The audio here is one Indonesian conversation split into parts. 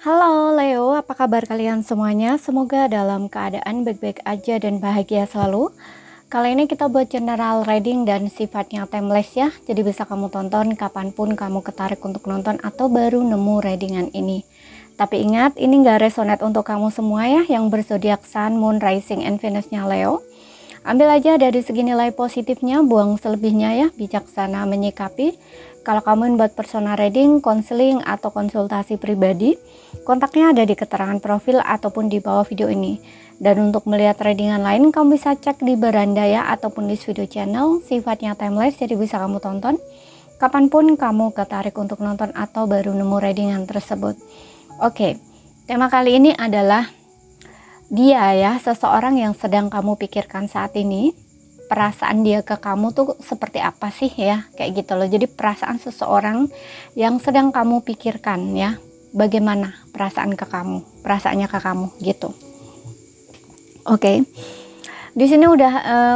Halo Leo, apa kabar kalian semuanya? Semoga dalam keadaan baik-baik aja dan bahagia selalu. Kali ini kita buat general reading dan sifatnya timeless ya. Jadi bisa kamu tonton kapanpun kamu ketarik untuk nonton atau baru nemu readingan ini. Tapi ingat, ini nggak resonate untuk kamu semua ya yang berzodiak Sun, Moon, Rising, and Venus-nya Leo. Ambil aja dari segi nilai positifnya, buang selebihnya ya, bijaksana menyikapi. Kalau kamu buat personal reading, konseling, atau konsultasi pribadi, kontaknya ada di keterangan profil ataupun di bawah video ini. Dan untuk melihat readingan lain, kamu bisa cek di beranda ya, ataupun di video channel, sifatnya timeless, jadi bisa kamu tonton kapanpun kamu ketarik untuk nonton atau baru nemu readingan tersebut. Oke, tema kali ini adalah dia ya, seseorang yang sedang kamu pikirkan saat ini. Perasaan dia ke kamu tuh seperti apa sih ya, kayak gitu loh. Jadi perasaan seseorang yang sedang kamu pikirkan ya, bagaimana perasaan ke kamu, perasaannya ke kamu gitu. Oke. Di sini udah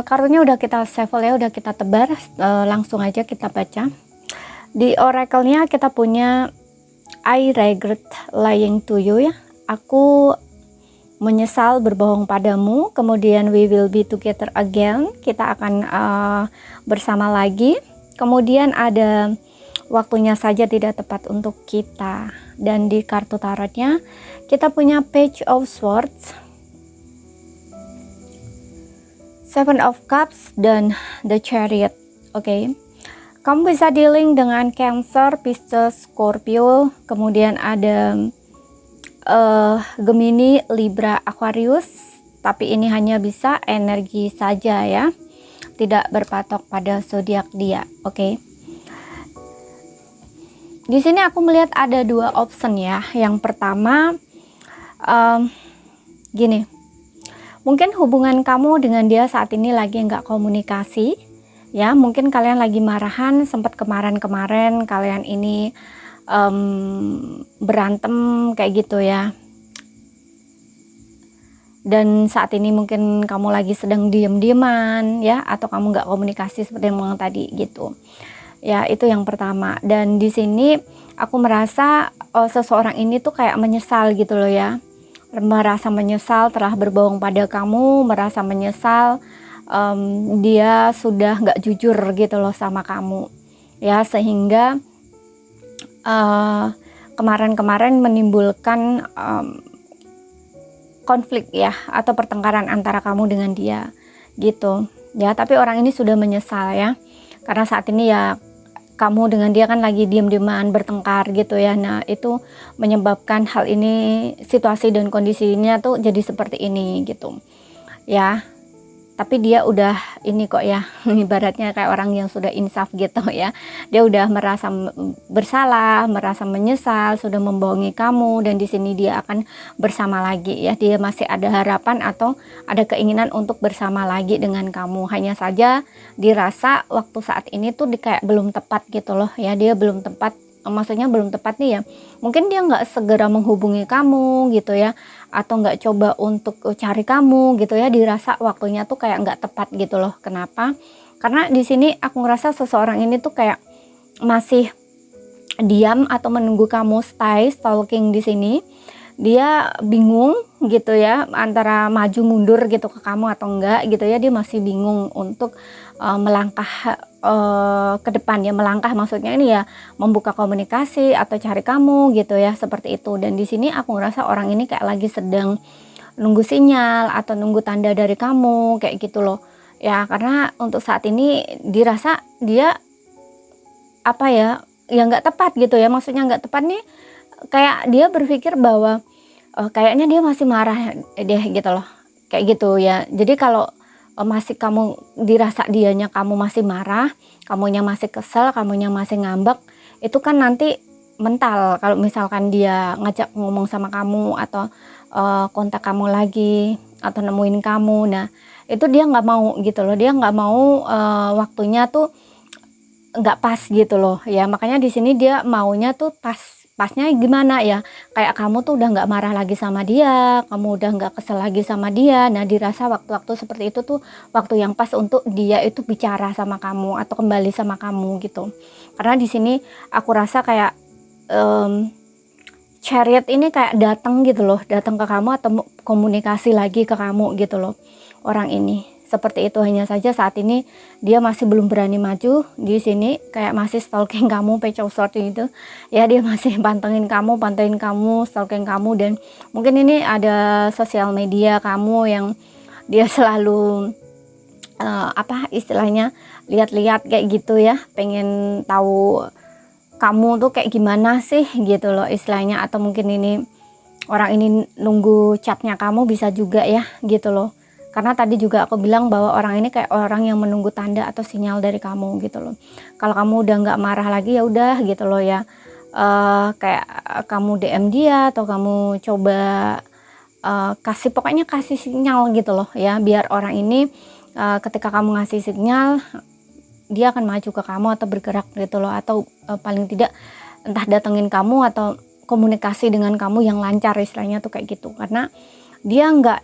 kartunya udah kita shuffle ya, udah kita tebar, langsung aja kita baca. Di oracle-nya kita punya I regret lying to you ya. Aku menyesal berbohong padamu. Kemudian we will be together again, kita akan bersama lagi. Kemudian ada waktunya saja tidak tepat untuk kita. Dan di kartu tarotnya kita punya Page of Swords, Seven of Cups, dan The Chariot. Oke. Kamu bisa dealing dengan Cancer, Pisces, Scorpio, kemudian ada Gemini, Libra, Aquarius, tapi ini hanya bisa energi saja ya, tidak berpatok pada zodiak dia. Oke. Di sini aku melihat ada dua option ya. Yang pertama, gini, mungkin hubungan kamu dengan dia saat ini lagi nggak komunikasi ya. Mungkin kalian lagi marahan, sempat kemarin-kemarin kalian ini berantem kayak gitu ya, dan saat ini mungkin kamu lagi sedang diem-dieman ya, atau kamu nggak komunikasi seperti yang ngomong tadi gitu ya. Itu yang pertama. Dan di sini aku merasa seseorang ini tuh kayak menyesal gitu loh ya, merasa menyesal telah berbohong pada kamu, merasa menyesal dia sudah nggak jujur gitu loh sama kamu ya, sehingga kemarin-kemarin menimbulkan konflik ya, atau pertengkaran antara kamu dengan dia gitu ya. Tapi orang ini sudah menyesal ya, karena saat ini ya kamu dengan dia kan lagi diam-diaman bertengkar gitu ya. Nah itu menyebabkan hal ini, situasi dan kondisinya tuh jadi seperti ini gitu ya. Tapi dia udah ini kok ya, ibaratnya kayak orang yang sudah insaf gitu ya. Dia udah merasa bersalah, merasa menyesal, sudah membohongi kamu, dan di sini dia akan bersama lagi ya. Dia masih ada harapan atau ada keinginan untuk bersama lagi dengan kamu. Hanya saja dirasa waktu saat ini tuh kayak belum tepat gitu loh ya. Dia belum tepat, maksudnya belum tepat nih ya. Mungkin dia nggak segera menghubungi kamu gitu ya, atau nggak coba untuk cari kamu gitu ya. Dirasa waktunya tuh kayak nggak tepat gitu loh. Kenapa? Karena di sini aku ngerasa seseorang ini tuh kayak masih diam atau menunggu kamu stay stalking di sini. Dia bingung gitu ya, antara maju mundur gitu ke kamu atau enggak gitu ya. Dia masih bingung untuk melangkah ke depan ya, melangkah maksudnya ini ya, membuka komunikasi atau cari kamu gitu ya, seperti itu. Dan di sini aku ngerasa orang ini kayak lagi sedang nunggu sinyal atau nunggu tanda dari kamu kayak gitu loh ya. Karena untuk saat ini dirasa dia apa ya, ya nggak tepat gitu ya, maksudnya nggak tepat nih, kayak dia berpikir bahwa kayaknya dia masih marah deh gitu loh, kayak gitu ya. Jadi kalau masih kamu dirasa dianya kamu masih marah, kamunya masih kesel, kamunya masih ngambek, itu kan nanti mental kalau misalkan dia ngajak ngomong sama kamu atau kontak kamu lagi atau nemuin kamu. Nah itu dia nggak mau gitu loh, dia nggak mau waktunya tuh nggak pas gitu loh ya. Makanya di sini dia maunya tuh pasnya gimana ya, kayak kamu tuh udah nggak marah lagi sama dia, kamu udah nggak kesel lagi sama dia. Nah dirasa waktu-waktu seperti itu tuh waktu yang pas untuk dia itu bicara sama kamu atau kembali sama kamu gitu. Karena di sini aku rasa kayak Chariot ini kayak datang gitu loh, datang ke kamu atau komunikasi lagi ke kamu gitu loh, orang ini. Seperti itu, hanya saja saat ini dia masih belum berani maju di sini, kayak masih stalking kamu, Page of Swords itu. Ya, dia masih pantengin kamu, stalking kamu, dan mungkin ini ada sosial media kamu yang dia selalu istilahnya lihat-lihat kayak gitu ya, pengen tahu kamu tuh kayak gimana sih gitu loh istilahnya, atau mungkin ini orang ini nunggu chatnya kamu, bisa juga ya gitu loh, karena tadi juga aku bilang bahwa orang ini kayak orang yang menunggu tanda atau sinyal dari kamu gitu loh. Kalau kamu udah nggak marah lagi ya udah gitu loh ya, kayak kamu DM dia atau kamu coba pokoknya kasih sinyal gitu loh ya, biar orang ini ketika kamu ngasih sinyal dia akan maju ke kamu atau bergerak gitu loh, atau paling tidak entah datengin kamu atau komunikasi dengan kamu yang lancar istilahnya tuh kayak gitu. Karena dia nggak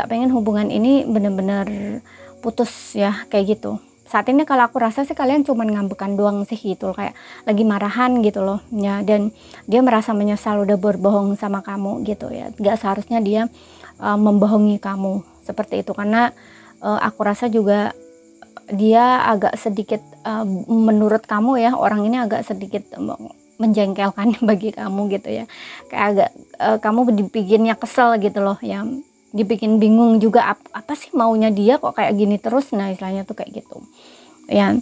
pengen hubungan ini bener-bener putus ya kayak gitu. Saat ini kalau aku rasa sih kalian cuman ngambekan doang sih gitu loh, kayak lagi marahan gitu loh ya, dan dia merasa menyesal udah berbohong sama kamu gitu ya. Nggak seharusnya dia membohongi kamu seperti itu, karena aku rasa juga dia agak sedikit menurut kamu ya, orang ini agak sedikit menjengkelkan bagi kamu gitu ya, kayak agak kamu dibikinnya kesel gitu loh ya, dibikin bingung juga apa sih maunya dia kok kayak gini terus, nah istilahnya tuh kayak gitu ya.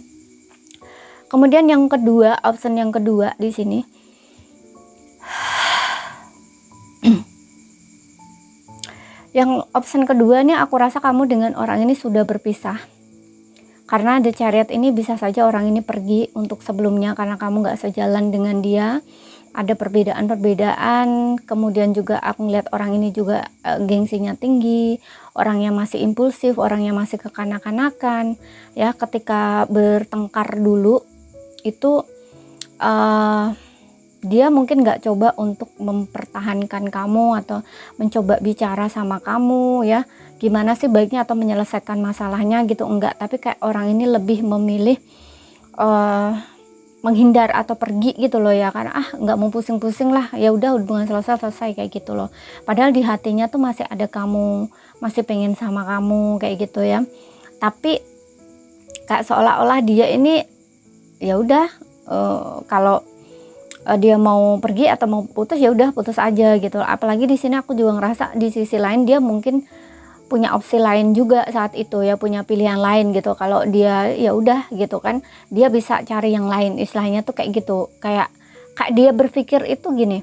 Kemudian yang kedua, option yang kedua di sini yang option kedua nih aku rasa kamu dengan orang ini sudah berpisah. Karena The Chariot ini bisa saja orang ini pergi untuk sebelumnya karena kamu gak sejalan dengan dia. Ada perbedaan-perbedaan. Kemudian juga aku ngeliat orang ini juga gengsinya tinggi, orangnya masih impulsif, orangnya masih kekanak-kanakan. Ya, ketika bertengkar dulu itu dia mungkin gak coba untuk mempertahankan kamu atau mencoba bicara sama kamu ya, gimana sih baiknya atau menyelesaikan masalahnya gitu, enggak. Tapi kayak orang ini lebih memilih menghindar atau pergi gitu loh ya, karena nggak mau pusing-pusing lah, ya udah hubungan selesai kayak gitu loh. Padahal di hatinya tuh masih ada kamu, masih pengen sama kamu kayak gitu ya. Tapi kayak seolah-olah dia ini ya udah kalau dia mau pergi atau mau putus ya udah putus aja gitu. Apalagi di sini aku juga ngerasa di sisi lain dia mungkin punya opsi lain juga saat itu ya, punya pilihan lain gitu. Kalau dia ya udah gitu kan, dia bisa cari yang lain istilahnya tuh kayak gitu. Kayak dia berpikir itu gini,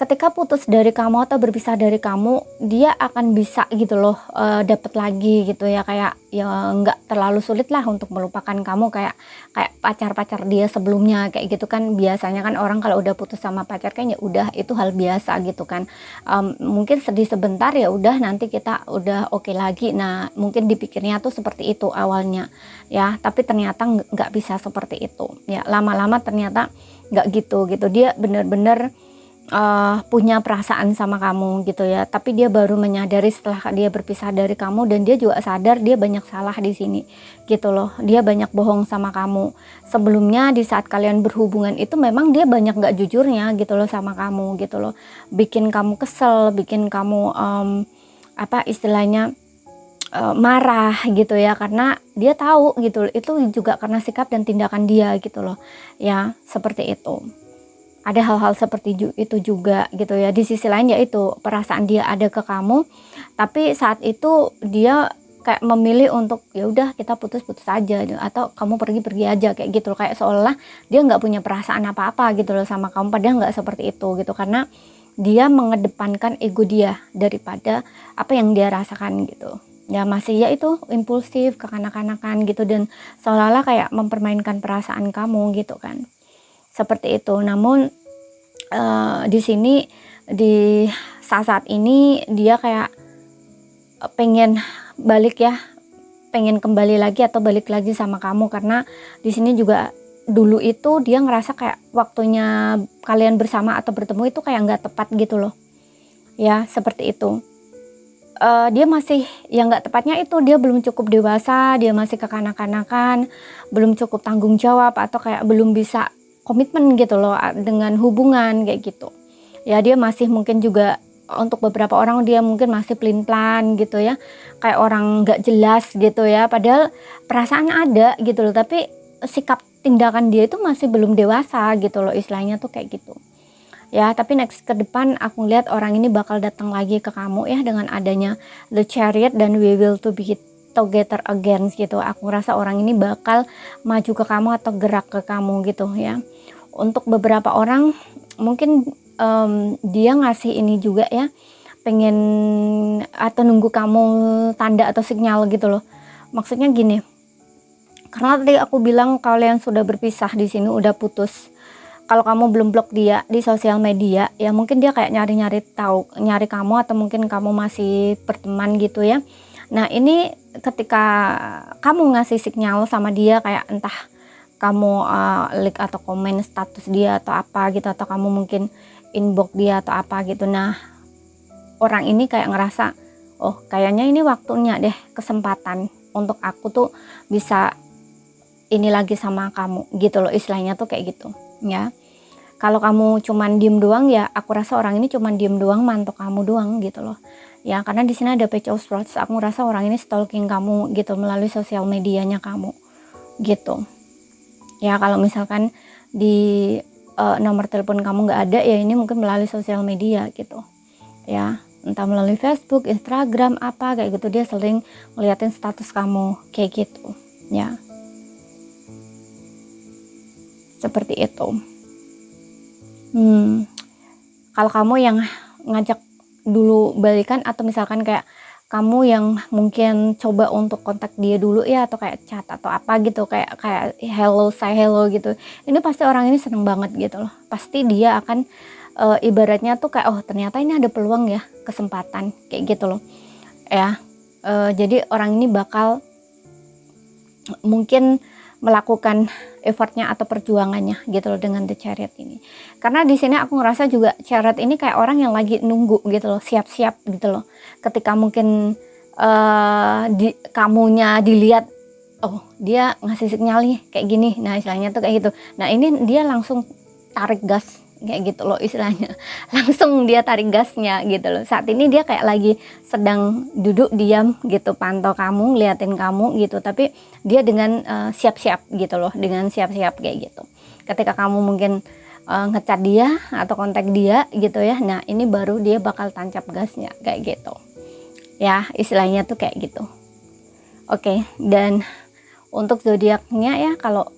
ketika putus dari kamu atau berpisah dari kamu, dia akan bisa gitu loh dapet lagi gitu ya, kayak ya nggak terlalu sulit lah untuk melupakan kamu kayak pacar-pacar dia sebelumnya kayak gitu kan. Biasanya kan orang kalau udah putus sama pacar kan ya udah itu hal biasa gitu kan. Mungkin sedih sebentar ya udah nanti kita udah oke lagi. Nah mungkin dipikirnya tuh seperti itu awalnya ya, tapi ternyata nggak bisa seperti itu ya. Lama-lama ternyata nggak gitu. Dia bener-bener punya perasaan sama kamu gitu ya, tapi dia baru menyadari setelah dia berpisah dari kamu, dan dia juga sadar dia banyak salah di sini gitu loh. Dia banyak bohong sama kamu sebelumnya. Di saat kalian berhubungan itu memang dia banyak gak jujurnya gitu loh sama kamu gitu loh, bikin kamu kesel, bikin kamu istilahnya marah gitu ya, karena dia tahu gitu itu juga karena sikap dan tindakan dia gitu loh ya, seperti itu. Ada hal-hal seperti itu juga gitu ya. Di sisi lain yaitu perasaan dia ada ke kamu, tapi saat itu dia kayak memilih untuk ya udah kita putus aja gitu, atau kamu pergi aja kayak gitu loh. Kayak seolah dia nggak punya perasaan apa-apa gitu loh sama kamu, padahal nggak seperti itu gitu, karena dia mengedepankan ego dia daripada apa yang dia rasakan gitu ya. Masih ya itu impulsif, kekanak-kanakan gitu, dan seolah-olah kayak mempermainkan perasaan kamu gitu kan, seperti itu. Namun di sini di saat ini dia kayak pengen balik ya, pengen kembali lagi atau balik lagi sama kamu, karena di sini juga dulu itu dia ngerasa kayak waktunya kalian bersama atau bertemu itu kayak nggak tepat gitu loh ya, seperti itu. Dia masih yang nggak tepatnya itu dia belum cukup dewasa, dia masih kekanak-kanakan, belum cukup tanggung jawab, atau kayak belum bisa komitmen gitu loh dengan hubungan kayak gitu. Ya dia masih mungkin juga, untuk beberapa orang dia mungkin masih pelin-pelan gitu ya, kayak orang nggak jelas gitu ya, padahal perasaan ada gitu loh, tapi sikap tindakan dia itu masih belum dewasa gitu loh, istilahnya tuh kayak gitu ya. Tapi next ke depan aku lihat orang ini bakal datang lagi ke kamu ya, dengan adanya the Chariot dan we will to be together again gitu. Aku rasa orang ini bakal maju ke kamu atau gerak ke kamu gitu ya. Untuk beberapa orang mungkin dia ngasih ini juga ya, pengen atau nunggu kamu tanda atau sinyal gitu loh. Maksudnya gini, karena tadi aku bilang kalian sudah berpisah di sini, udah putus. Kalau kamu belum blok dia di sosial media, ya mungkin dia kayak nyari kamu, atau mungkin kamu masih berteman gitu ya. Nah ini ketika kamu ngasih sinyal sama dia, kayak entah kamu like atau komen status dia atau apa gitu, atau kamu mungkin inbox dia atau apa gitu. Nah orang ini kayak ngerasa, oh kayaknya ini waktunya deh, kesempatan untuk aku tuh bisa ini lagi sama kamu gitu loh, istilahnya tuh kayak gitu ya. Kalau kamu cuman diem doang ya, aku rasa orang ini cuman diem doang, mantok kamu doang gitu loh ya. Karena di sini ada Page of Swords, aku ngerasa orang ini stalking kamu gitu melalui sosial medianya kamu gitu ya. Kalau misalkan di nomor telepon kamu nggak ada ya, ini mungkin melalui sosial media gitu ya, entah melalui Facebook, Instagram, apa kayak gitu. Dia sering ngeliatin status kamu kayak gitu ya, seperti itu. Kalau kamu yang ngajak dulu balikan, atau misalkan kayak kamu yang mungkin coba untuk kontak dia dulu ya, atau kayak chat atau apa gitu, kayak hello, say hello gitu, ini pasti orang ini seneng banget gitu loh. Pasti dia akan ibaratnya tuh kayak, oh ternyata ini ada peluang ya, kesempatan kayak gitu loh ya. Jadi orang ini bakal mungkin melakukan effortnya atau perjuangannya gitu loh dengan the Chariot ini. Karena di sini aku ngerasa juga Chariot ini kayak orang yang lagi nunggu gitu loh, siap-siap gitu loh. Ketika mungkin kamunya dilihat, oh dia ngasih sinyal nih kayak gini, nah istilahnya tuh kayak gitu. Nah ini dia langsung tarik gas kayak gitu loh istilahnya, langsung dia tarik gasnya gitu loh. Saat ini dia kayak lagi sedang duduk diam gitu, pantau kamu, ngeliatin kamu gitu, tapi dia dengan siap-siap gitu loh, dengan siap-siap kayak gitu. Ketika kamu mungkin ngechat dia atau kontak dia gitu ya, nah ini baru dia bakal tancap gasnya kayak gitu ya, istilahnya tuh kayak gitu. Oke, dan untuk zodiaknya ya, kalau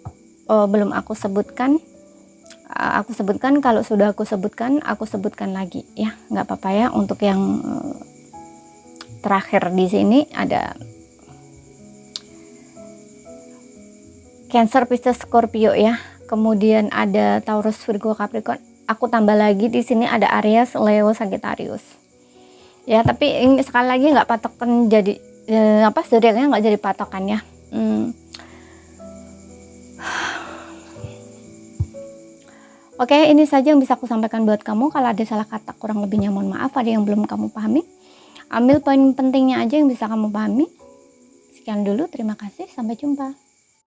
belum aku sebutkan, kalau sudah aku sebutkan lagi ya, nggak apa-apa ya. Untuk yang terakhir di sini ada Cancer, Pisces, Scorpio ya. Kemudian ada Taurus, Virgo, Capricorn. Aku tambah lagi di sini ada Aries, Leo, Sagittarius. Ya, tapi ini sekali lagi nggak patokan, jadi zodiaknya nggak jadi patokan ya. Oke, ini saja yang bisa aku sampaikan buat kamu. Kalau ada salah kata, kurang lebihnya mohon maaf. Ada yang belum kamu pahami, ambil poin pentingnya aja yang bisa kamu pahami. Sekian dulu, terima kasih, sampai jumpa.